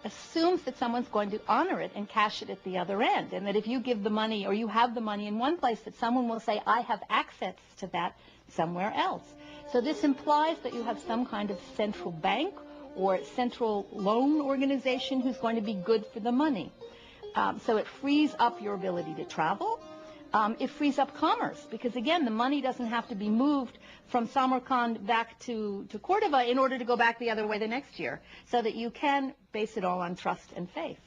assumes that someone's going to honor it and cash it at the other end, and that if you give the money or you have the money in one place, that someone will say, I have access to that somewhere else. So this implies that you have some kind of central bank or central loan organization who's going to be good for the money. So it frees up your ability to travel. It frees up commerce because, again, the money doesn't have to be moved from Samarkand back to Cordoba in order to go back the other way the next year, so that you can base it all on trust and faith.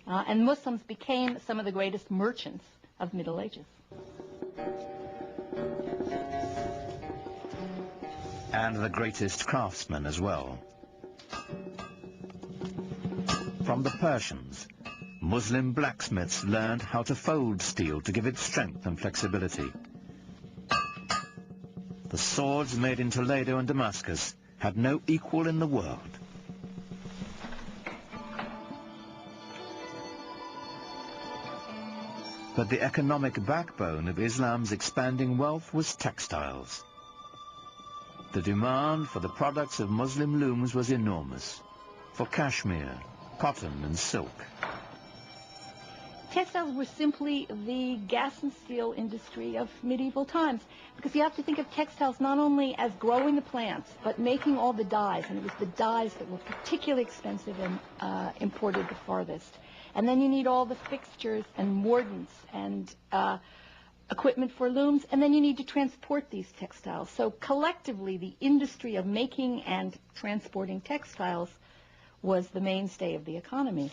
And Muslims became some of the greatest merchants of Middle Ages. And the greatest craftsmen as well. From the Persians, Muslim blacksmiths learned how to fold steel to give it strength and flexibility. The swords made in Toledo and Damascus had no equal in the world. But the economic backbone of Islam's expanding wealth was textiles. The demand for the products of Muslim looms was enormous, for cashmere, cotton and silk. Textiles were simply the gas and steel industry of medieval times, because you have to think of textiles not only as growing the plants, but making all the dyes, and it was the dyes that were particularly expensive and imported the farthest. And then you need all the fixtures and mordants and equipment for looms, and then you need to transport these textiles. So collectively, the industry of making and transporting textiles was the mainstay of the economy.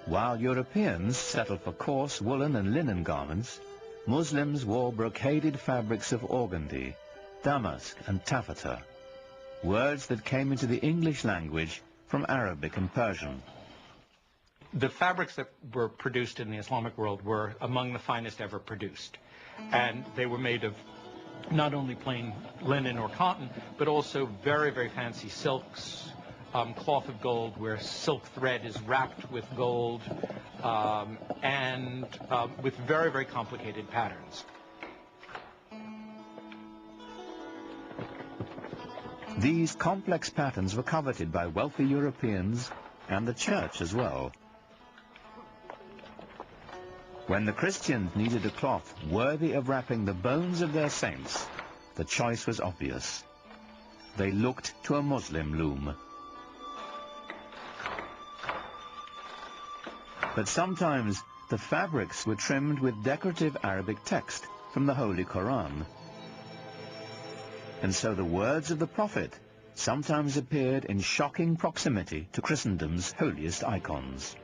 While Europeans settled for coarse woolen and linen garments, Muslims wore brocaded fabrics of organdie, damask and taffeta, words that came into the English language from Arabic and Persian. The fabrics that were produced in the Islamic world were among the finest ever produced, and they were made of not only plain linen or cotton, but also very, very fancy silks, cloth of gold where silk thread is wrapped with gold, and with very, very complicated patterns. These complex patterns were coveted by wealthy Europeans and the church as well. When the Christians needed a cloth worthy of wrapping the bones of their saints, the choice was obvious. They looked to a Muslim loom. But sometimes the fabrics were trimmed with decorative Arabic text from the Holy Quran. And so the words of the Prophet sometimes appeared in shocking proximity to Christendom's holiest icons.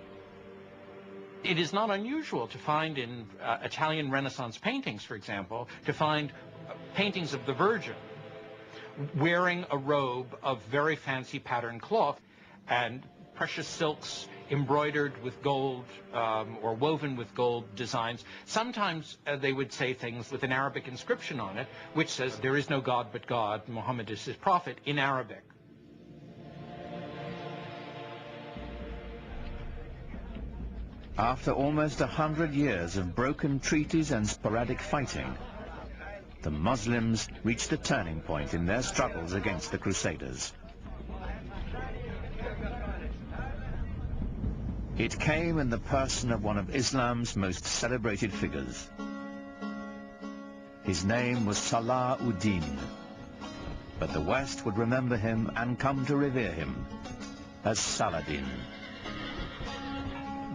It is not unusual to find in Italian Renaissance paintings, for example, to find paintings of the Virgin wearing a robe of very fancy patterned cloth and precious silks embroidered with gold or woven with gold designs. Sometimes they would say things with an Arabic inscription on it, which says, "There is no God but God, Muhammad is his prophet," in Arabic. After almost 100 years of broken treaties and sporadic fighting, the Muslims reached a turning point in their struggles against the Crusaders. It came in the person of one of Islam's most celebrated figures. His name was Salah ud-Din, but the West would remember him and come to revere him as Saladin.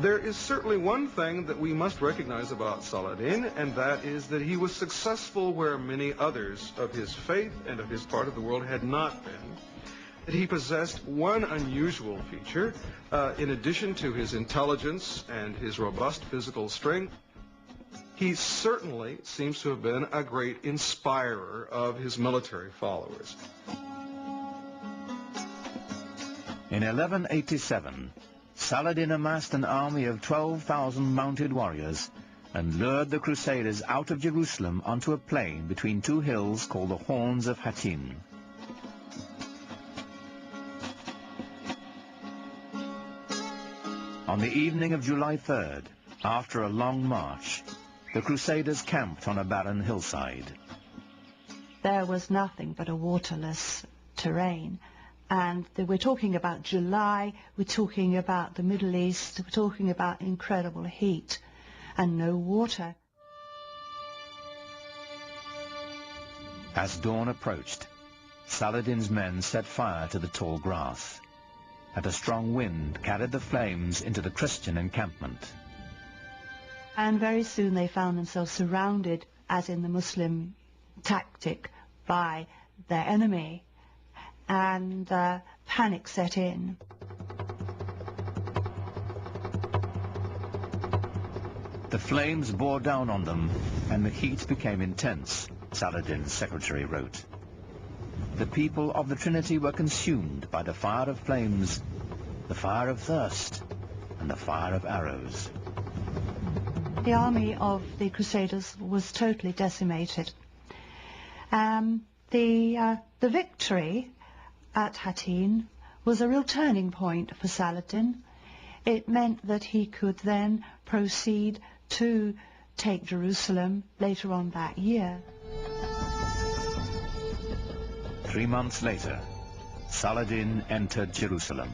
There is certainly one thing that we must recognize about Saladin, and that is that he was successful where many others of his faith and of his part of the world had not been. That he possessed one unusual feature, in addition to his intelligence and his robust physical strength. He certainly seems to have been a great inspirer of his military followers. In 1187, Saladin amassed an army of 12,000 mounted warriors and lured the Crusaders out of Jerusalem onto a plain between two hills called the Horns of Hattin. On the evening of July 3rd, after a long march, the Crusaders camped on a barren hillside. there was nothing but a waterless terrain. And we're talking about July, we're talking about the Middle East, we're talking about incredible heat and no water. As dawn approached, Saladin's men set fire to the tall grass, and a strong wind carried the flames into the Christian encampment. And very soon they found themselves surrounded, as in the Muslim tactic, by their enemy, and panic set in. The flames bore down on them, and the heat became intense, Saladin's secretary wrote. The people of the Trinity were consumed by the fire of flames, the fire of thirst, and the fire of arrows. The army of the Crusaders was totally decimated. The victory at Hattin was a real turning point for Saladin. It meant that he could then proceed to take Jerusalem later on that year. 3 months later, Saladin entered Jerusalem.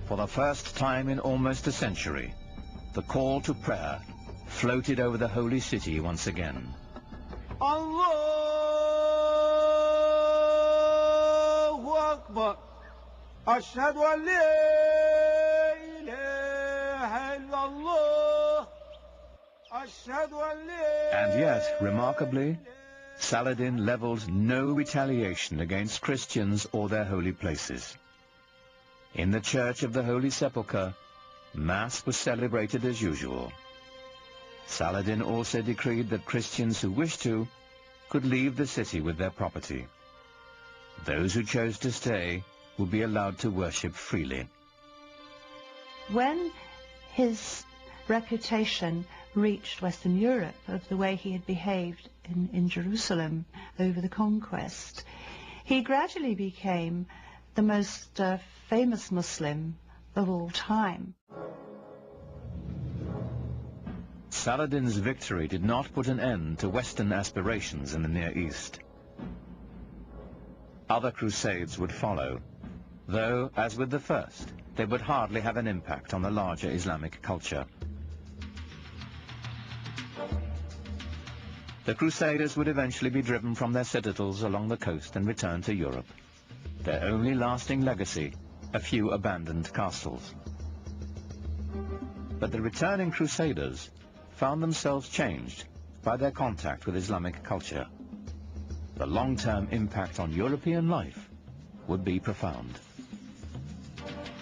For the first time in almost a century, the call to prayer floated over the holy city once again. Allahu Akbar, Ashhadu an la ilaha illallah, Ashhadu an la. And yet, remarkably, Saladin leveled no retaliation against Christians or their holy places. In the Church of the Holy Sepulchre, Mass was celebrated as usual. Saladin also decreed that Christians who wished to could leave the city with their property. Those who chose to stay would be allowed to worship freely. When his reputation reached Western Europe of the way he had behaved in Jerusalem over the conquest, he gradually became the most famous Muslim of all time. Saladin's victory did not put an end to Western aspirations in the Near East. Other crusades would follow, though, as with the first, they would hardly have an impact on the larger Islamic culture. The Crusaders would eventually be driven from their citadels along the coast and return to Europe. Their only lasting legacy, a few abandoned castles. But the returning Crusaders found themselves changed by their contact with Islamic culture. The long-term impact on European life would be profound.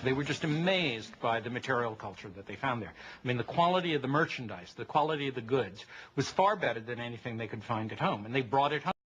They were just amazed by the material culture that they found there. I mean, the quality of the merchandise, the quality of the goods was far better than anything they could find at home, and they brought it home.